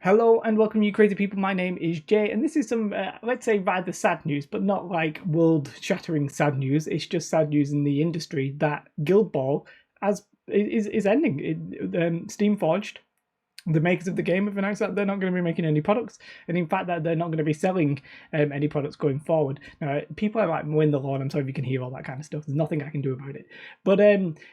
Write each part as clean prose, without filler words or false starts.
Hello and welcome, you crazy people. My name is Jay, and this is some, let's say, rather sad news, but not like world-shattering sad news. It's just sad news in the industry that Guild Ball is ending. Steamforged, the makers of the game, have announced that they're not going to be making any products, and in fact that they're not going to be selling any products going forward. Now, people are like mowing the lawn. I'm sorry if you can hear all that kind of stuff. There's nothing I can do about it. But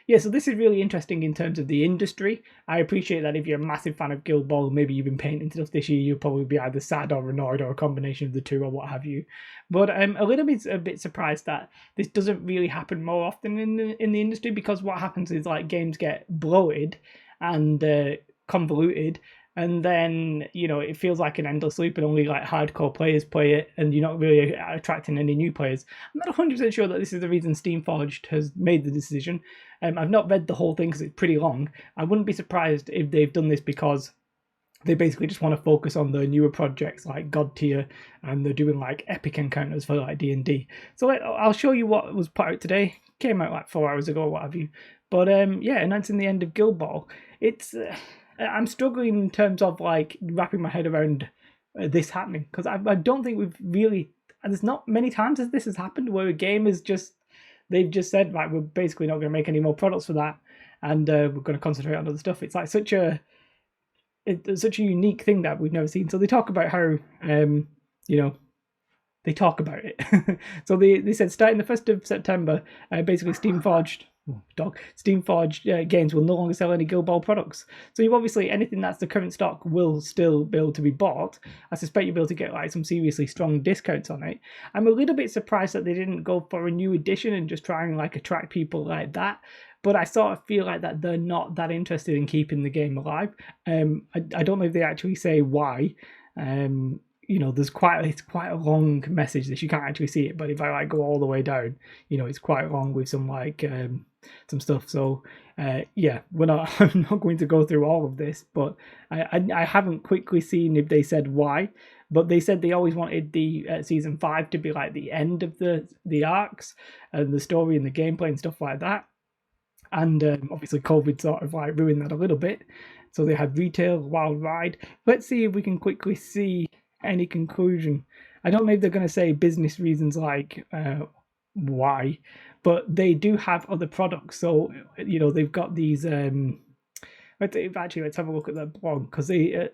yeah, so this is really interesting in terms of the industry. I appreciate that if you're a massive fan of Guild Ball, maybe you've been painting stuff this year, you'll probably be either sad or annoyed or a combination of the two or what have you. But I'm a bit surprised that this doesn't really happen more often in the industry, because what happens is like games get bloated and convoluted, and then it feels like an endless loop and only like hardcore players play it, and you're not really attracting any new players. I'm not 100% sure that this is the reason Steamforged has made the decision. I've not read the whole thing because it's pretty long. I wouldn't be surprised if they've done this because they basically just want to focus on the newer projects like God Tier, and they're doing like epic encounters for like D&D. So I'll show you what was put out today. Came out like 4 hours ago or what have you. But yeah, announcing the end of Guild Ball. It's I'm struggling in terms of like wrapping my head around this happening, because I don't think we've really, and there's not many times as this has happened where a game is just, they've just said, right, we're basically not going to make any more products for that, and we're going to concentrate on other stuff. It's like it's such a unique thing that we've never seen. So they talk about how they talk about it. So they said starting the 1st of September, basically Steamforged games will no longer sell any Guild Ball products. So you've obviously, anything that's the current stock will still be able to be bought. I suspect you'll be able to get like some seriously strong discounts on it. I'm a little bit surprised that they didn't go for a new edition and just try and like attract people like that. But I sort of feel like that they're not that interested in keeping the game alive. I don't know if they actually say why. There's it's quite a long message that you can't actually see it, but if I like go all the way down, it's quite long with some like some stuff. So yeah, I'm not going to go through all of this, but I haven't quickly seen if they said why, but they said they always wanted the season 5 to be like the end of the arcs and the story and the gameplay and stuff like that. And obviously COVID sort of like ruined that a little bit. So they had retail, wild ride. Let's see if we can quickly see any conclusion. I don't know if they're going to say business reasons like why, but they do have other products. So they've got these. Let's have a look at their blog, because they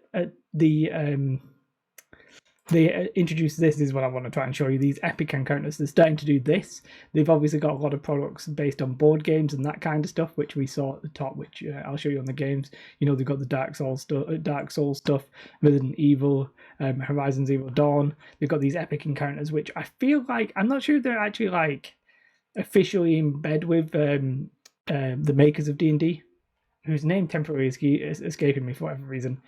introduced this. Is what I want to try and show you. These epic encounters. They're starting to do this. They've obviously got a lot of products based on board games and that kind of stuff, which we saw at the top, which I'll show you on the games. They've got the Dark Souls stuff, Resident Evil, Horizon Zero Dawn. They've got these epic encounters, which I feel like, I'm not sure if they're actually like officially in bed with the makers of D&D, whose name temporarily is escaping me for whatever reason.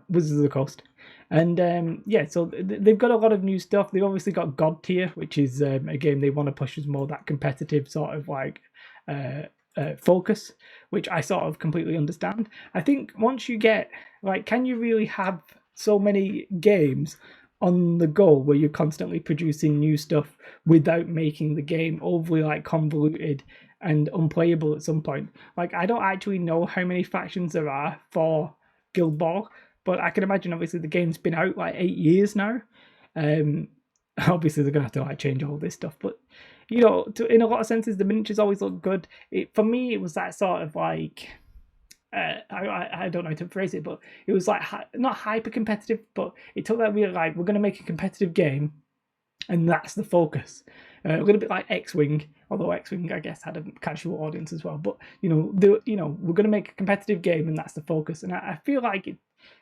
Wizards of the Coast. And yeah, so they've got a lot of new stuff. They've obviously got God Tier, which is a game they want to push as more that competitive sort of like focus, which I sort of completely understand. I think once you get, like, can you really have so many games on the go where you're constantly producing new stuff without making the game overly like convoluted and unplayable at some point? Like, I don't actually know how many factions there are for Guild Ball, but I can imagine obviously the game's been out like 8 years now. Obviously they're gonna have to like change all this stuff, but in a lot of senses the miniatures always look good. For me, it was that sort of like I don't know how to phrase it, but it was like not hyper competitive, but it took that real like, we're gonna make a competitive game, and that's the focus. A little bit like X-Wing, although X-Wing I guess had a casual audience as well. But we're going to make a competitive game, and that's the focus. And I feel like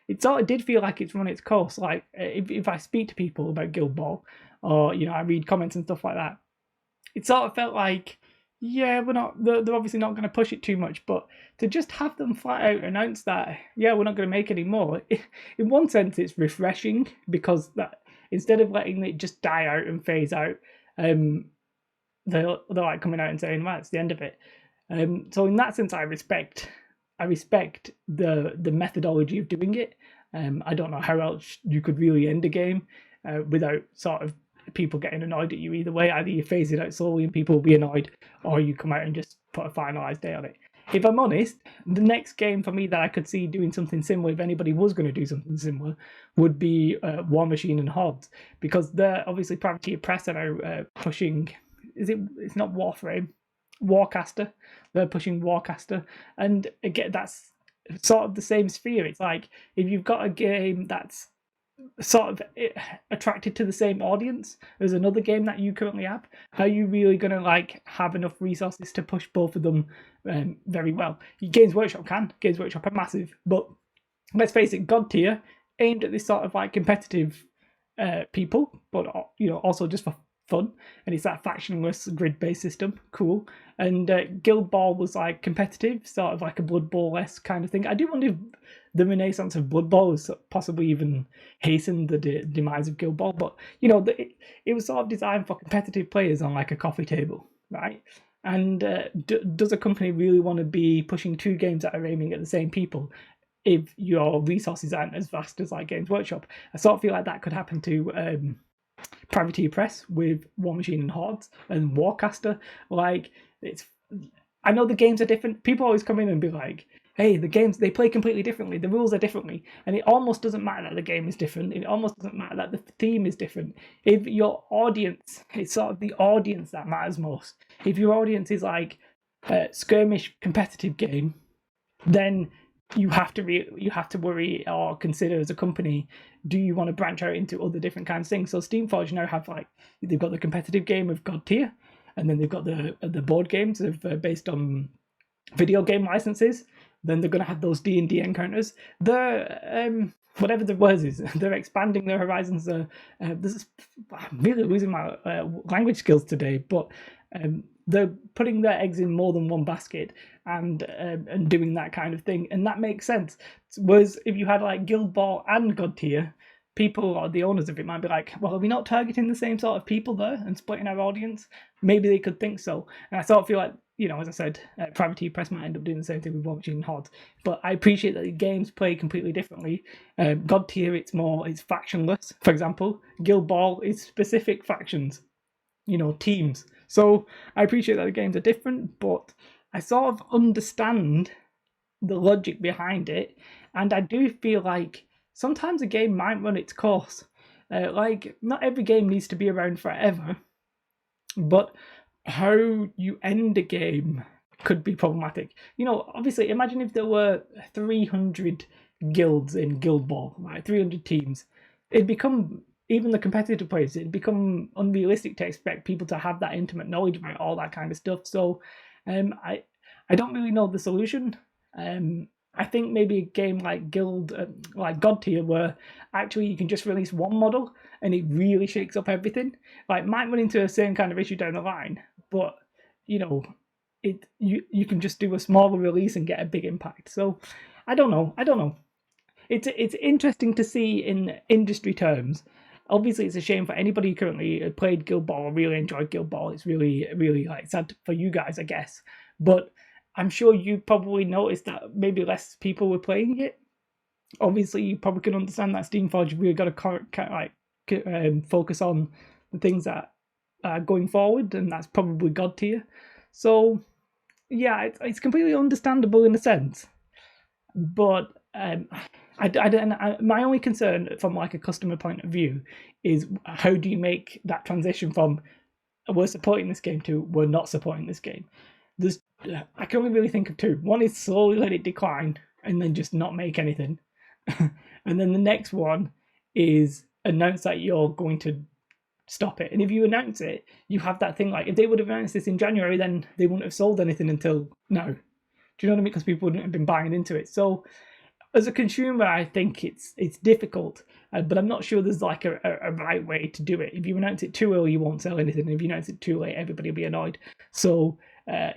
it sort of did feel like it's run its course. Like if I speak to people about Guild Ball, or I read comments and stuff like that, it sort of felt like, yeah, they're obviously not going to push it too much, but to just have them flat out announce that, yeah, we're not going to make any more, in one sense it's refreshing, because that instead of letting it just die out and phase out, they're like coming out and saying, well, it's the end of it. So in that sense, I respect the methodology of doing it. I don't know how else you could really end a game without sort of people getting annoyed at you either way. Either you phase it out slowly and people will be annoyed, or you come out and just put a finalized day on it. if I'm honest, the next game for me that I could see doing something similar, if anybody was going to do something similar, would be War Machine and Hordes, because they're obviously Privateer Press are now pushing. It's not Warframe, Warcaster. They're pushing Warcaster, and again, that's sort of the same sphere. It's like if you've got a game that's sort of attracted to the same audience as another game that you currently have, how are you really going to like have enough resources to push both of them very well? Games Workshop are massive, but let's face it, God Tier aimed at this sort of like competitive people, but also just for fun, and it's that factionless grid-based system, cool. And Guild Ball was like competitive, sort of like a Blood Bowl-esque kind of thing. I do wonder if the renaissance of Blood Bowl has possibly even hastened the demise of Guild Ball, but it was sort of designed for competitive players on like a coffee table, right? And does a company really want to be pushing two games that are aiming at the same people if your resources aren't as vast as like Games Workshop? I sort of feel like that could happen to Privateer Press with War Machine and Hordes and Warcaster. Like, I know the games are different. People always come in and be like, hey, the games, they play completely differently. The rules are differently. And it almost doesn't matter that the game is different. It almost doesn't matter that the theme is different. If your audience, it's sort of the audience that matters most. If your audience is like a skirmish competitive game, then you have to worry or consider as a company, do you want to branch out into other different kinds of things? So Steamforge now have they've got the competitive game of God Tier, and then they've got the board games based on video game licenses. Then they're going to have those D&D encounters. They're whatever the word is, they're expanding their horizons. I'm really losing my language skills today, but they're putting their eggs in more than one basket and doing that kind of thing, and that makes sense. Whereas if you had like Guild Ball and God Tier, people or the owners of it might be like, well, are we not targeting the same sort of people there and splitting our audience? Maybe they could think so. And I sort of feel like, as I said, Privateer Press might end up doing the same thing with War Machine and Hordes. But I appreciate that the games play completely differently. God Tier, it's factionless, for example. Guild Ball is specific factions, teams. So I appreciate that the games are different, but I sort of understand the logic behind it, and I do feel like sometimes a game might run its course. Like, not every game needs to be around forever, but how you end a game could be problematic. Obviously, imagine if there were 300 guilds in Guild Ball, right? 300 teams. It'd become, even the competitive players, it'd become unrealistic to expect people to have that intimate knowledge about all that kind of stuff. So I don't really know the solution. I think maybe a game like like God Tier, where actually you can just release one model and it really shakes up everything. Like, might run into the same kind of issue down the line, but you can just do a smaller release and get a big impact. So I don't know. It's interesting to see in industry terms. Obviously, it's a shame for anybody who currently played Guild Ball or really enjoyed Guild Ball. It's really, really like sad for you guys, I guess. But I'm sure you probably noticed that maybe less people were playing it. Obviously, you probably can understand that Steamforge really got to focus on the things that are going forward, and that's probably God Tier. So, yeah, it's completely understandable in a sense. But my only concern from like a customer point of view is, how do you make that transition from we're supporting this game to we're not supporting this game? I can only really think of two. One is slowly let it decline and then just not make anything. And then the next one is announce that you're going to stop it. And if you announce it, you have that thing like, if they would have announced this in January, then they wouldn't have sold anything until now. Do you know what I mean? Because people wouldn't have been buying into it. So as a consumer, I think it's difficult, but I'm not sure there's like a right way to do it. If you announce it too early, you won't sell anything. If you announce it too late, everybody will be annoyed. So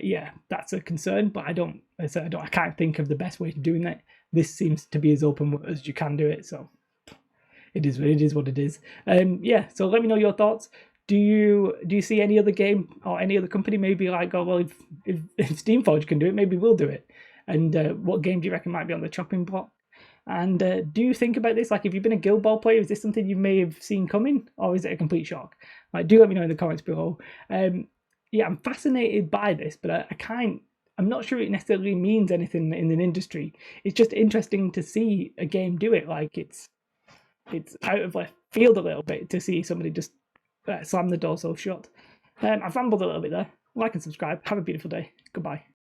yeah, that's a concern. But I can't think of the best way to doing that. This seems to be as open as you can do it. So it is what it is. Yeah. So let me know your thoughts. Do you see any other game or any other company maybe like, oh well, if Steamforge can do it, maybe we'll do it? And what game do you reckon might be on the chopping block? And do you think about this? Like, if you've been a Guild Ball player, is this something you may have seen coming, or is it a complete shock? Like, do let me know in the comments below. Yeah, I'm fascinated by this, but I can't I'm not sure it necessarily means anything in an industry. It's just interesting to see a game do it. Like it's out of left field a little bit to see somebody just slam the door so shut. I've rambled a little bit there. Like and subscribe. Have a beautiful day. Goodbye.